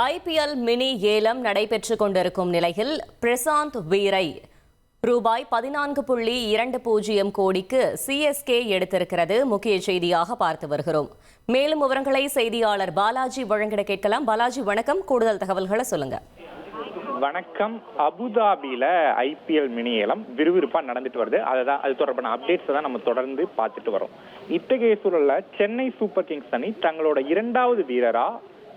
IPL mini ஏலம் நடைபெற்றுக் கொண்டிருக்கும் நிலையில் பிரசாந்த் வீரை ரூபாய் 14.20 கோடிக்கு சிஎஸ்கே எடுத்திருக்கிறது முக்கிய செய்தியாக பார்த்து வருகிறோம். மேலும் விவரங்களை செய்தியாளர் பாலாஜி வழங்கிட கேட்கலாம். பாலாஜி வணக்கம், கூடுதல் தகவல்களை சொல்லுங்க. வணக்கம். அபுதாபியில ஐபிஎல் மினி ஏலம் விறுவிறுப்பா நடந்துட்டு வருது. அது தொடர்பான அப்டேட்ஸ் தான் நம்ம தொடர்ந்து பார்த்துட்டு வரோம். இத்தகைய சூழல்ல சென்னை சூப்பர் கிங்ஸ் அணி தங்களோட இரண்டாவது வீரரா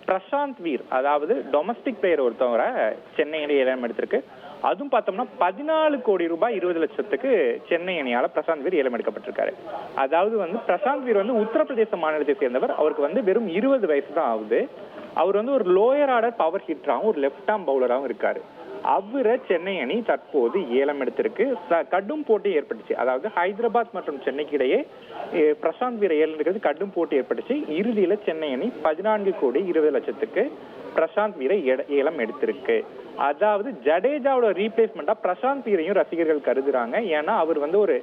பிரசாந்த் வீர், அதாவது டொமஸ்டிக் பிளேயர் ஒருத்தவரை சென்னை அணி ஏலம் எடுத்திருக்கு. அதுவும் பார்த்தோம்னா 14 கோடி ரூபாய் 20 லட்சத்துக்கு சென்னை அணியால பிரசாந்த் வீர் ஏலம் எடுக்கப்பட்டிருக்காரு. அதாவது பிரசாந்த் வீர் உத்தரப்பிரதேச மாநிலத்தை சேர்ந்தவர். அவருக்கு வெறும் 20 வயசு தான் ஆகுது. அவர் ஒரு லோயர் ஆர்டர் பவர் ஹிட்டராகவும் ஒரு லெப்ட் ஆர்ம் பவுலராகவும் இருக்காரு. அவரை சென்னை அணி தற்போது ஏலம் எடுத்திருக்கு. கடும் போட்டி ஏற்பட்டுச்சு. அதாவது ஹைதராபாத் மற்றும் சென்னைக்கு இடையே பிரசாந்த் வீரை ஏலம் எடுக்கிறது கடும் போட்டி ஏற்பட்டுச்சு. இறுதியில சென்னை அணி 14 கோடி 20 லட்சத்துக்கு பிரசாந்த் வீரை ஏலம் எடுத்திருக்கு. அதாவது ஜடேஜாவோட ரீப்ளேஸ்மெண்டா பிரசாந்த் வீரையும் ரசிகர்கள் கருதுறாங்க. ஏன்னா அவர் ஒரு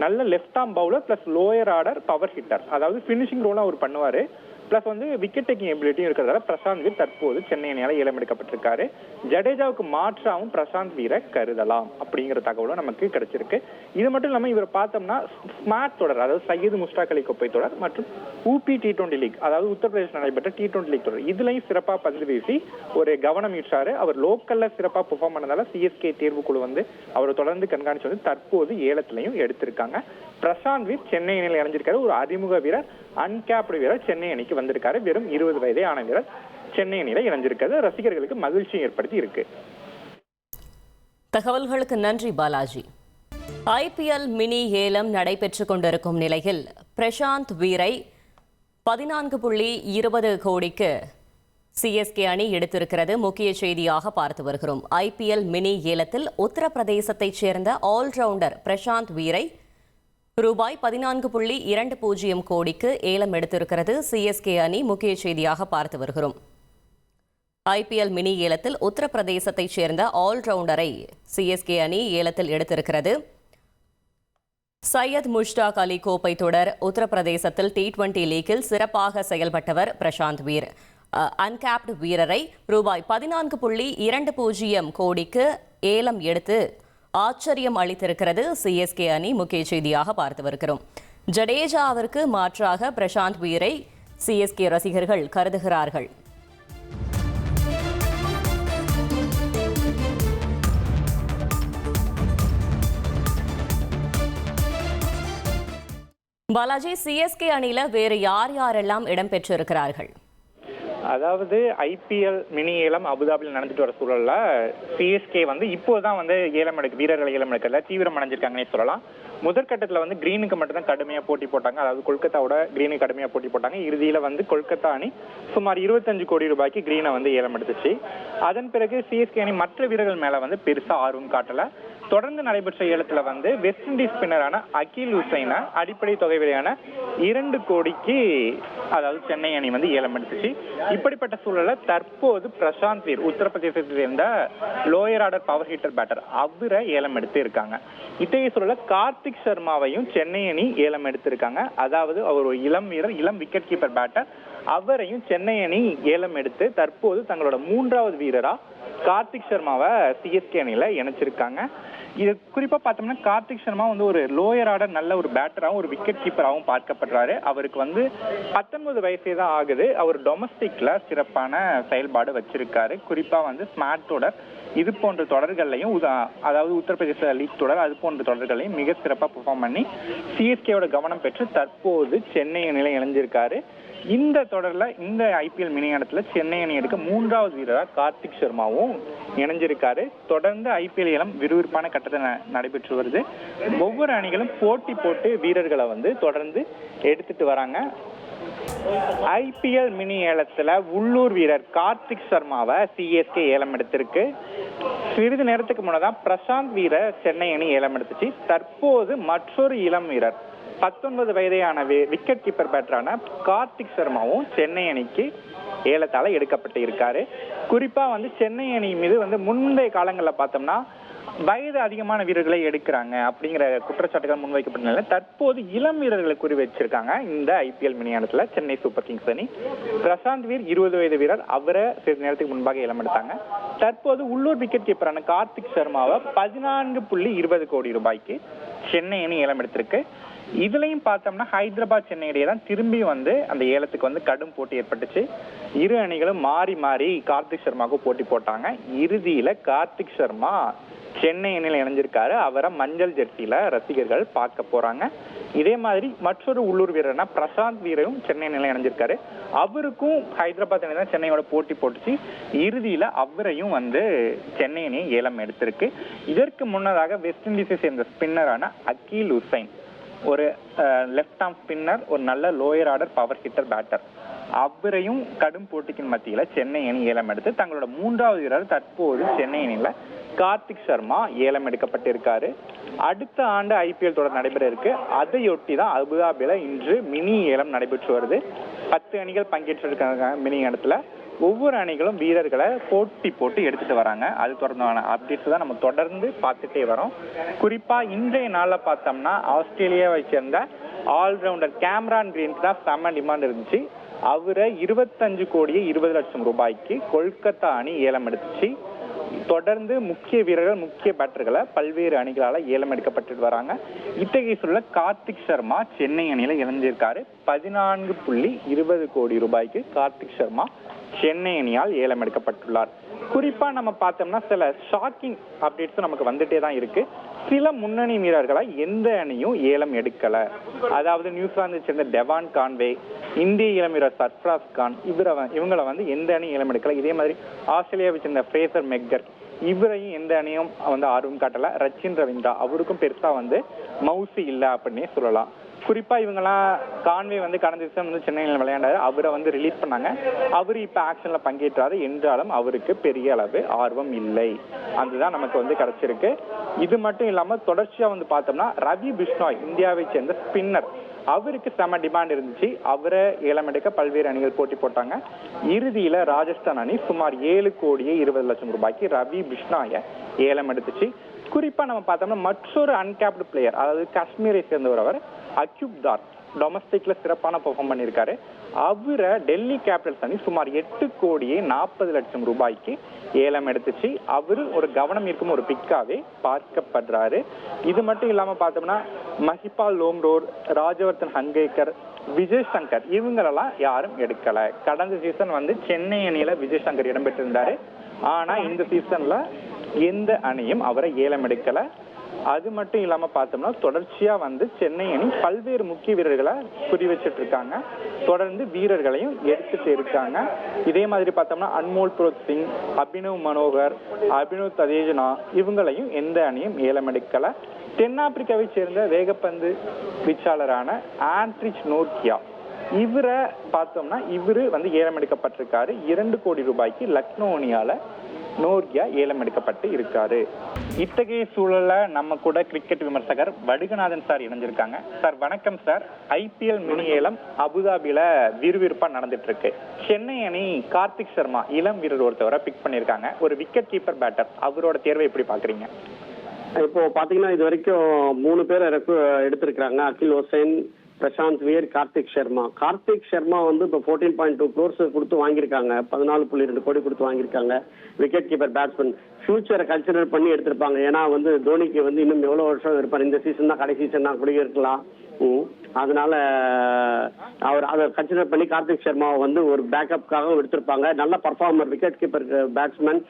நல்ல left arm bowler plus lower order power hitter, அதாவது பினிஷிங் ரோலும் அவர் பண்ணுவாரு. பிளஸ் விக்கெட் டேக்கிங் எபிலிட்டியும் இருக்கிறதால பிரசாந்த் வீர் தற்போது சென்னை அணியால ஏலம் எடுக்கப்பட்டிருக்காரு. ஜடேஜாவுக்கு மாற்றாவும் பிரசாந்த் வீரை கருதலாம் அப்படிங்கிற தகவலும் நமக்கு கிடைச்சிருக்கு. இது மட்டும் இல்லாம இவர் பார்த்தோம்னா ஸ்மார்ட் தொடர், அதாவது சையது முஸ்டாக் அலி கோப்பை தொடர் மற்றும் ஊபி T20 லீக், அதாவது உத்தரப்பிரதேச நடைபெற்ற T20 லீக் தொடர், இதுலயும் சிறப்பா பந்து வீசி ஒரு கவனம் ஈற்றாரு. அவர் லோக்கல்ல சிறப்பா பெர்ஃபார்ம் பண்ணதால சிஎஸ்கே தேர்வுக்குழு அவர் தொடர்ந்து கண்காணிச்சு தற்போது ஏலத்திலையும் எடுத்திருக்காங்க. பிரசாந்த் வீர் சென்னை அணியில் இணைஞ்சிருக்காரு. ஒரு அறிமுக வீரர், அன்கேப்டு வீரர் சென்னை அணிக்கு வந்திருக்காரு. வெறும் 20 வயதே ஆன வீரர் சென்னை அணியில இணைஞ்சிருக்கிறது ரசிகர்களுக்கு மகிழ்ச்சியை ஏற்படுத்தி இருக்கு. தகவல்களுக்கு நன்றி பாலாஜி. ஐபிஎல் மினி ஏலம் நடைபெற்றுக் கொண்டிருக்கும் நிலையில் பிரசாந்த் வீரை 14.20 கோடிக்கு சிஎஸ்கே அணி எடுத்திருக்கிறது முக்கிய செய்தியாக பார்த்து வருகிறோம். ஐபிஎல் மினி ஏலத்தில் உத்தரப்பிரதேசத்தைச் சேர்ந்த ஆல்ரவுண்டர் பிரசாந்த் வீரை ரூபாய் 14.20 கோடிக்கு ஏலம் எடுத்திருக்கிறது சிஎஸ்கே அணி முக்கிய செய்தியாக பார்த்து வருகிறோம். ஐபிஎல் மினி ஏலத்தில் உத்தரப்பிரதேசத்தைச் சேர்ந்த ஆல்ரவுண்டரை சிஎஸ்கே அணி ஏலத்தில் எடுத்திருக்கிறது. சையத் முஷ்டாக் அலி கோப்பை தொடர் உத்தரப்பிரதேசத்தில் T20 லீக்கில் சிறப்பாக செயல்பட்டவர் பிரசாந்த் வீர். அன்கேப்டு வீரரை ரூபாய் 14.20 கோடிக்கு ஏலம் எடுத்து ஆச்சரியம் அளித்திருக்கிறது சிஎஸ்கே அணி முக்கிய செய்தியாக பார்த்து வருகிறோம். ஜடேஜாவிற்கு மாற்றாக பிரசாந்த் வீரை சிஎஸ்கே ரசிகர்கள் கருதுகிறார்கள். பாலாஜி, சிஎஸ்கே அணியில வேறு யாரெல்லாம் இடம்பெற்றிருக்கிறார்கள்? அதாவது ஐபிஎல் மினி ஏலம் அபுதாபியில் நடந்துட்டு வர சூழல்ல சிஎஸ்கே இப்போதான் வீரர்களை ஏலம் எடுக்கல தீவிரம் அடைஞ்சிருக்காங்கன்னே சொல்லலாம். முதற்கட்டத்தில் கிரீனுக்கு மட்டும் தான் கடுமையா போட்டி போட்டாங்க. அதாவது கொல்கத்தாவோட கிரீனுக்கு கடுமையா போட்டி போட்டாங்க. இறுதியில கொல்கத்தா அணி சுமார் 25 கோடி ரூபாய்க்கு கிரீனை ஏலம் எடுத்துச்சு. அதன் பிறகு சிஎஸ்கே அணி மற்ற வீரர்கள் மேல பெருசா ஆர்வம் காட்டல. தொடர்ந்து நடைபெற்ற ஏலத்துல வெஸ்ட் இண்டீஸ் ஸ்பின்னரான அகில் ஹுசைனை அடிப்படை தொகை விலையான 2 கோடிக்கு அதாவது சென்னை அணி ஏலம் எடுத்துச்சு. இப்படிப்பட்ட சூழல்ல தற்போது பிரசாந்த் வீர் உத்தரப்பிரதேசத்தை சேர்ந்த lower order power hitter batter அவரை ஏலம் எடுத்து இருக்காங்க. இத்தகைய சூழல்ல கார்த்திக் சர்மாவையும் சென்னை அணி ஏலம் எடுத்திருக்காங்க. அதாவது அவர் ஒரு இளம் வீரர், இளம் விக்கெட் கீப்பர் பேட்டர். அவரையும் சென்னை அணி ஏலம் எடுத்து தற்போது தங்களோட 3வது வீரரா கார்த்திக் சர்மாவை சிஎஸ்கே அணியில இணைச்சிருக்காங்க. இது குறிப்பா பார்த்தோம்னா கார்த்திக் சர்மா ஒரு லோயர் ஆர்டர் நல்ல ஒரு பேட்டராகவும் ஒரு விக்கெட் கீப்பராகவும் பார்க்கப்படுறாரு. அவருக்கு 19 வயசே தான் ஆகுது. அவர் டொமஸ்டிக்ல சிறப்பான செயல்பாடு வச்சிருக்காரு. குறிப்பா ஸ்மார்ட் தொடர் இது போன்ற தொடர்களையும், அதாவது உத்தரப்பிரதேச லீக் தொடர் அது போன்ற தொடர்களையும் மிக சிறப்பாக பெர்ஃபார்ம் பண்ணி சிஎஸ்கேவோட கவனம் பெற்று தற்போது சென்னை அணியில இணைஞ்சிருக்காரு. இந்த தொடர்ல இந்த ஐபிஎல் மினி ஏலத்துல சென்னை அணி எடுக்க 3வது வீரரா கார்த்திக் சர்மாவும் இணைஞ்சிருக்காரு. தொடர்ந்து ஐபிஎல் ஏலம் விறுவிறுப்பான கட்டத்தை நடைபெற்று வருது. ஒவ்வொரு அணிகளும் போட்டி போட்டு வீரர்களை தொடர்ந்து எடுத்துட்டு வராங்க. ஐபிஎல் மினி ஏலத்துல உள்ளூர் வீரர் கார்த்திக் சர்மாவை சிஎஸ்கே ஏலம் எடுத்திருக்கு. சிறிது நேரத்துக்கு முன்னதான் பிரசாந்த் வீரை சென்னை அணி ஏலம் எடுத்துச்சு. தற்போது மற்றொரு இளம் வீரர் 19 வயதையான விக்கெட் கீப்பர் பேட்டரான கார்த்திக் சர்மாவும் சென்னை அணிக்கு ஏலத்தால எடுக்கப்பட்டு இருக்காரு. குறிப்பா சென்னை அணி மீது முந்தைய காலங்களில் பார்த்தோம்னா வயது அதிகமான வீரர்களை எடுக்கிறாங்க அப்படிங்கிற குற்றச்சாட்டுகள் முன்வைக்கப்பட்ட நிலையில் தற்போது இளம் வீரர்களை குறி வச்சிருக்காங்க இந்த ஐபிஎல் மினியானத்துல சென்னை சூப்பர் கிங்ஸ் அணி. பிரசாந்த் வீர் 20 வயது வீரர், அவரை சிறிது நேரத்துக்கு முன்பாக ஏலம் எடுத்தாங்க. தற்போது உள்ளூர் விக்கெட் கீப்பரான கார்த்திக் சர்மாவை 14.20 கோடி ரூபாய்க்கு சென்னை அணி ஏலம் எடுத்திருக்கு. இதுலயும் பார்த்தோம்னா ஹைதராபாத் சென்னை இடையே தான் திரும்பி வந்து அந்த ஏலத்துக்கு வந்து கடும் போட்டி ஏற்பட்டுச்சு. இரு அணிகளும் மாறி மாறி கார்த்திக் சர்மாவுக்கு போட்டி போட்டாங்க. இறுதியில கார்த்திக் சர்மா சென்னை அணியில் இணைஞ்சிருக்காரு. அவரை மஞ்சள் ஜெர்சியில ரசிகர்கள் பார்க்க போறாங்க. இதே மாதிரி மற்றொரு உள்ளூர் வீரர்னா பிரசாந்த் வீரரும் சென்னை அணியில் இணைஞ்சிருக்காரு. அவருக்கும் ஹைதராபாத் அணி தான் சென்னையோட போட்டி போட்டுச்சு. இறுதியில அவரையும் வந்து சென்னை அணி ஏலம் எடுத்திருக்கு. இதற்கு முன்னதாக வெஸ்ட் இண்டீஸை சேர்ந்த ஸ்பின்னரான அக்கீல் ஹுசைன், ஒரு லெஃப்ட் ஆர்ம் ஸ்பின்னர், ஒரு நல்ல lower order power hitter batter, அவரையும் கடும் போட்டிக்கு மத்தியில சென்னை அணி ஏலம் எடுத்து தங்களோட 3வது வீரர் தற்போது சென்னை அணியில கார்த்திக் சர்மா ஏலம் எடுக்கப்பட்டிருக்காரு. அடுத்த ஆண்டு ஐபிஎல் தொடர் நடைபெற இருக்கு. அதையொட்டி தான் அபுதாபியில இன்று மினி ஏலம் நடைபெற்று வருது. 10 அணிகள் பங்கேற்றிருக்காங்க மினி இடத்துல. ஒவ்வொரு அணிகளும் வீரர்களை போட்டி போட்டு எடுத்துட்டு வராங்க. அது தொடர்பான அப்டேட்ஸ் தான் நம்ம தொடர்ந்து பார்த்துட்டே வரோம். குறிப்பா இன்றைய நாள்ல பார்த்தோம்னா ஆஸ்திரேலியாவை சேர்ந்த ஆல்ரவுண்டர் கேமரான் கிரீனுக்கு தான் செம்ம டிமாண்ட் இருந்துச்சு. அவரை 25,20,00,000 ரூபாய்க்கு கொல்கத்தா அணி ஏலம் எடுத்துச்சு. தொடர்ந்து முக்கிய வீரர்கள், முக்கிய பேட்டர்களை பல்வேறு அணிகளால ஏலம் எடுக்கப்பட்டு வராங்க. இத்தகைய சூழல கார்த்திக் சர்மா சென்னை அணியில இணைஞ்சிருக்காரு. 14.20 கோடி ரூபாய்க்கு கார்த்திக் சர்மா சென்னை அணியால் ஏலம் எடுக்கப்பட்டுள்ளார். குறிப்பா நம்ம பார்த்தோம்னா சில ஷாக்கிங் அப்டேட்ஸ் நமக்கு வந்துட்டே தான் இருக்கு. சில முன்னணி வீரர்களை எந்த அணியும் ஏலம் எடுக்கல. அதாவது நியூசிலாந்தை சேர்ந்த டெவான் கான்வே, இந்திய இளம் வீரர் சர்ஃப்ராஸ் கான், இவங்களை வந்து எந்த அணியும் ஏலம் எடுக்கல. இதே மாதிரி ஆஸ்திரேலியாவை சேர்ந்த ஃப்ரேசர் மெக்கர், இவரையும் எந்த அணியும் வந்து ஆர்வம் காட்டல. ரச்சின் ரவீந்திரா, அவருக்கும் பெருசா வந்து மவுசி இல்ல அப்படின்னே சொல்லலாம். குறிப்பா இவங்கெல்லாம் கான்வே வந்து கடந்த வருஷம் வந்து சென்னையில் விளையாண்டாரு. அவரை வந்து ரிலீஸ் பண்ணாங்க. அவரு இப்ப ஆக்ஷன்ல பங்கேற்றாரு. என்றாலும் அவருக்கு பெரிய அளவு ஆர்வம் இல்லை. அதுதான் நமக்கு வந்து கிடைச்சிருக்கு. இது மட்டும் இல்லாம தொடர்ச்சியா வந்து பார்த்தோம்னா ரவி பிஷ்னாய், இந்தியாவை சேர்ந்த ஸ்பின்னர், அவருக்கு செம டிமாண்ட் இருந்துச்சு. அவரை ஏலம் எடுக்க பல்வேறு அணிகள் போட்டி போட்டாங்க. இறுதியில ராஜஸ்தான் அணி சுமார் 7,20,00,000 ரூபாய்க்கு ரவி பிஷ்னாய ஏலம் எடுத்துச்சு. குறிப்பா நம்ம பார்த்தோம்னா மற்றொரு அன்கேப்டு பிளேயர், அதாவது காஷ்மீரை சேர்ந்தவர், அவர் அக்யூப் தார், டொமஸ்டிக்ல சிறப்பான பெர்ஃபார்ம் பண்ணியிருக்காரு. அவரை டெல்லி கேபிட்டல்ஸ் அணி சுமார் 8,40,00,000 ரூபாய்க்கு ஏலம் எடுத்துச்சு. அவரு ஒரு கவனம் இருக்கும் ஒரு பிக்காவே பார்க்கப்படுறாரு. இது மட்டும் இல்லாம பார்த்தோம்னா மஹிபால் லோம்ரோர், ராஜவர்தன் ஹங்கேக்கர், விஜய் சங்கர், இவங்களெல்லாம் யாரும் எடுக்கல. கடந்த சீசன் வந்து சென்னை அணியில விஜய் சங்கர் இடம்பெற்றிருந்தாரு. ஆனா இந்த சீசன்ல எந்த அணியும் அவரை ஏலம் எடுக்கல. அது மட்டும் இல்லாம பார்த்தோம்னா தொடர்ச்சியா வந்து சென்னை அணி பல்வேறு முக்கிய வீரர்களை குறி வச்சிட்டு இருக்காங்க. தொடர்ந்து வீரர்களையும் எடுத்துட்டு இருக்காங்க. இதே மாதிரி பார்த்தோம்னா அன்மோல் புரோத் சிங், அபினவ் மனோகர், அபினவ் ததேஜனா, இவங்களையும் எந்த அணியும் ஏலம் எடுக்கல. தென்னாப்பிரிக்காவை சேர்ந்த வேகப்பந்து வீச்சாளரான ஆண்ட்ரிச் நோர்கியா, இவரை பார்த்தோம்னா இவரு வந்து ஏலம் எடுக்கப்பட்டிருக்காரு. 2 கோடி ரூபாய்க்கு லக்னோ அணியால நோர்கியா ஏலம் எடுக்கப்பட்டு இருக்காரு. இத்தகைய சூழல்ல நம்ம கூட கிரிக்கெட் விமர்சகர் வடுகநாதன் சார் இணைஞ்சிருக்காங்க. சார் வணக்கம் சார். ஐபிஎல் மினி ஏலம் அபுதாபியில விறுவிறுப்பா நடந்துட்டு இருக்கு. சென்னை அணி கார்த்திக் சர்மா இளம் வீரர் ஒருத்தவரை பிக் பண்ணிருக்காங்க. ஒரு விக்கெட் கீப்பர் பேட்டர், அவரோட தேர்வை எப்படி பாக்குறீங்க? இப்போ பாத்தீங்கன்னா இது வரைக்கும் 3 பேர் எடுத்திருக்காங்க. அகில் ஹுசைன், பிரசாந்த் வீர், கார்த்திக் சர்மா. கார்த்திக் சர்மா வந்து இப்போ 14.2 crores கொடுத்து வாங்கியிருக்காங்க. 14.2 கோடி கொடுத்து வாங்கியிருக்காங்க. Wicket keeper batsman. ஃபியூச்சரை கன்சிடர் பண்ணி எடுத்திருப்பாங்க. ஏன்னா வந்து தோனிக்கு வந்து இன்னும் எவ்வளவு வருஷம் இருப்பார். இந்த சீசன் தான் கடைசி சீசன் தான் கூட இருக்கலாம். அதனால அவர் அதை கன்சிடர் பண்ணி கார்த்திக் சர்மாவை வந்து ஒரு பேக்கப்காகவும் எடுத்திருப்பாங்க. நல்ல performer, wicket keeper batsman.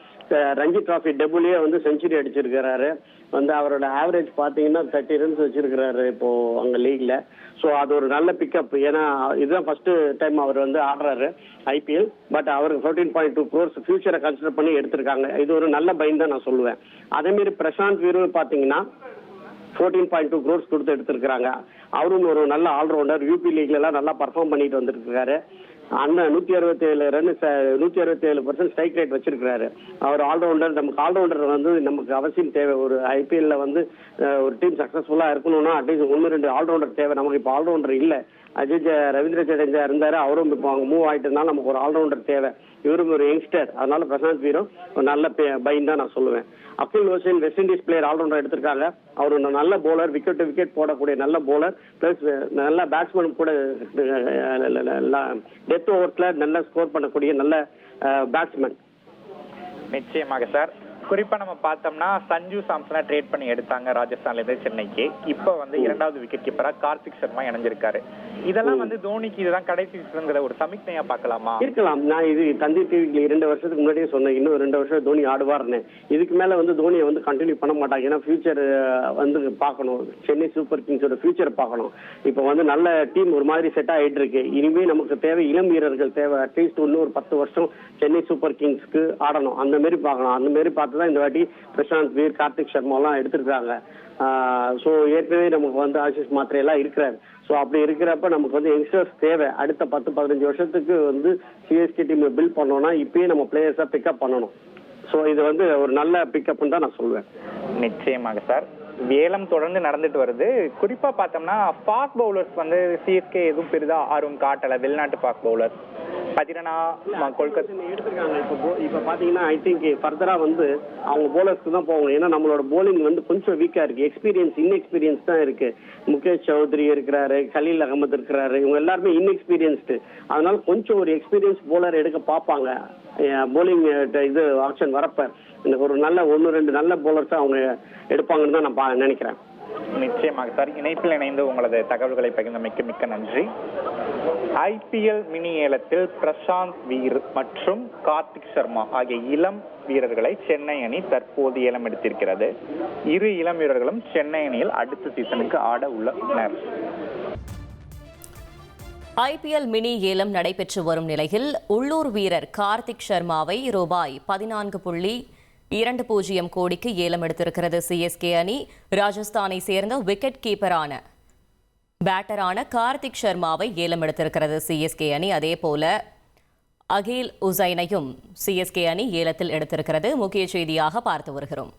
Ranji trophy டெபுலியே வந்து செஞ்சுரி அடிச்சிருக்கிறாரு. வந்து அவரோட ஆவரேஜ் பார்த்தீங்கன்னா 30 runs வச்சிருக்கிறாரு இப்போ அங்க லீக்ல. ஸோ அது ஒரு நல்ல பிக்கப். ஏன்னா இதுதான் ஃபர்ஸ்ட் டைம் அவர் வந்து ஆடுறாரு ஐபிஎல். பட் அவருக்கு 14.2 crores ஃபியூச்சரை கன்சிடர் பண்ணி எடுத்திருக்காங்க. இது ஒரு நல்ல பைன் தான் நான் சொல்லுவேன். அதே மாதிரி பிரசாந்த் வீர் பார்த்தீங்கன்னா 14.2 crores கொடுத்து எடுத்திருக்கிறாங்க. அவரும் ஒரு நல்ல ஆல்ரவுண்டர். யூபி லீக்ல எல்லாம் நல்லா பர்ஃபார்ம் பண்ணிட்டு வந்துருக்காரு. அந்த 167 ரன் 167% ஸ்ட்ரைக் ரேட் வச்சிருக்கிறாரு. அவர் ஆல்ரவுண்டர். நமக்கு ஆல்ரவுண்டர் வந்து நமக்கு அவசியம் தேவை. ஒரு ஐபிஎல்ல வந்து ஒரு டீம் சக்சஸ்ஃபுல்லா இருக்கணும்னா அட்லீஸ்ட் 1-2 ஆல்ரவுண்டர் தேவை. நமக்கு இப்போ ஆல்ரவுண்டர் இல்ல. ரவீந்திர ஜடேஜா இருந்தாரு, அவரும் இப்போ அவங்க மூவ் ஆயிட்டு இருந்தாலும் நமக்கு ஒரு ஆல்ரவுண்டர் தேவை. இவரும் ஒரு யங்ஸ்டர். அதனால பிரசாந்த் வீரும் ஒரு நல்ல பையன் தான் நான் சொல்லுவேன். Akeal Hosein West Indies player allrounder எடுத்திருக்காங்க. அவர் ஒரு நல்ல போலர், விக்கெட் போடக்கூடிய நல்ல போலர், பிளஸ் நல்ல பேட்ஸ்மேன் கூட. டெத் ஓவர்ஸ்ல நல்ல ஸ்கோர் பண்ணக்கூடிய நல்ல பேட்ஸ்மேன். நிச்சயமாக சார். குறிப்பா நம்ம பார்த்தோம்னா சஞ்சு சாம்சனை ட்ரேட் பண்ணி எடுத்தாங்க ராஜஸ்தான்ல இருந்து சென்னைக்கு. இப்ப வந்து 2வது விக்கெட் கீப்பரா கார்த்திக் சர்மா இணைஞ்சிருக்காரு. இதெல்லாம் வந்து தோனிக்கு இதுதான் கடைசி சீசன்ங்கிற ஒரு சமிக்ஞையா பார்க்கலாமா? இருக்கலாம். நான் இது தந்தி டிவிக்கு 2 வருஷத்துக்கு முன்னாடியே சொன்னேன், இன்னும் 2 வருஷம் தோனி ஆடுவார்னு. இதுக்கு மேல வந்து தோனியை வந்து கண்டினியூ பண்ண மாட்டாங்க. ஏன்னா ஃபியூச்சர் வந்து பார்க்கணும், சென்னை சூப்பர் கிங்ஸோட ஃபியூச்சர் பார்க்கணும். இப்போ வந்து நல்ல டீம் ஒரு மாதிரி செட் ஆகிட்டு இருக்கு. இனிமே நமக்கு தேவை இளம் வீரர்கள் தேவை. அட்லீஸ்ட் இன்னும் ஒரு 10 வருஷம் சென்னை சூப்பர் கிங்ஸ்க்கு ஆடணும். அந்த மாதிரி பார்க்கணும். அந்த மாதிரி பார்த்து தான் இந்த வாட்டி பிரசாந்த் வீர், கார்த்திக் சர்மா எல்லாம் எடுத்திருக்காங்க. ஸோ ஏற்கனவே நமக்கு வந்து ஆசிஷ் மாத்திரை எல்லாம் இருக்கிறாரு. ஸோ அப்படி இருக்கிறப்ப நமக்கு வந்து யங்ஸ்டர்ஸ் தேவை. அடுத்த 10-15 வருஷத்துக்கு வந்து சிஎஸ்கே டீம் பில்ட் பண்ணோம்னா இப்பயே நம்ம பிளேயர்ஸா பிக்கப் பண்ணணும். ஸோ இது வந்து ஒரு நல்ல பிக்கப்னு தான் நான் சொல்லுவேன். நிச்சயமாக சார். ஏலம் தொடர்ந்து நடந்துட்டு வருது. குறிப்பா பார்த்தோம்னா ஃபாஸ்ட் பவுலர்ஸ் வந்து சிஎஸ்கே எதுவும் பெரிதா ஆர்வம் காட்டல. வெளிநாட்டு ஃபாஸ்ட் பவுலர் கொல்கத்தா எடுத்திருக்காங்க. இப்ப பாத்தீங்கன்னா ஐ திங்க் ஃபர்தரா வந்து அவங்க போலர்ஸ்க்கு தான் போவாங்க. ஏன்னா நம்மளோட போலிங் வந்து கொஞ்சம் வீக்கா இருக்கு. இன்எக்ஸ்பீரியன்ஸ் தான் இருக்கு. முகேஷ் சௌத்ரி இருக்கிறாரு, கலீல் அகமது இருக்கிறாரு. இவங்க எல்லாருமே இன்எக்ஸ்பீரியன்ஸ்டு. அதனால கொஞ்சம் ஒரு எக்ஸ்பீரியன்ஸ் போலர் எடுக்க பார்ப்பாங்க. போலிங் இது ஆப்ஷன் வரப்ப ஒரு நல்ல 1-2 நல்ல போலர்ஸ் அவங்க எடுப்பாங்கன்னு தான் நான் நினைக்கிறேன். நிச்சயமாக சார். இணைப்பில் இணைந்து உங்களது தகவல்களை பகிர்ந்தமைக்கு மிக்க நன்றி. ஐபிஎல் மினி ஏலத்தில் பிரசாந்த் வீர் மற்றும் கார்த்திக் சர்மா ஆகிய இளம் வீரர்களை சென்னை அணி தற்போது ஏலம் எடுத்திருக்கிறது. இரு இளம் வீரர்களும் சென்னை அணியில் அடுத்த சீசனுக்கு ஆட உள்ளனர். ஐபிஎல் மினி ஏலம் நடைபெற்று வரும் நிலையில் உள்ளூர் வீரர் கார்த்திக் சர்மாவை ரூபாய் 14.20 கோடிக்கு ஏலம் எடுத்திருக்கிறது சிஎஸ்கே அணி. ராஜஸ்தானை சேர்ந்த விக்கெட் கீப்பரான பேட்டரான கார்த்திக் சர்மாவை ஏலம் எடுத்திருக்கிறது சிஎஸ்கே அணி. அதேபோல அகில் ஹுசைனையும் சிஎஸ்கே அணி ஏலத்தில் எடுத்திருக்கிறது. முக்கிய செய்தியாக பார்த்து வருகிறோம்.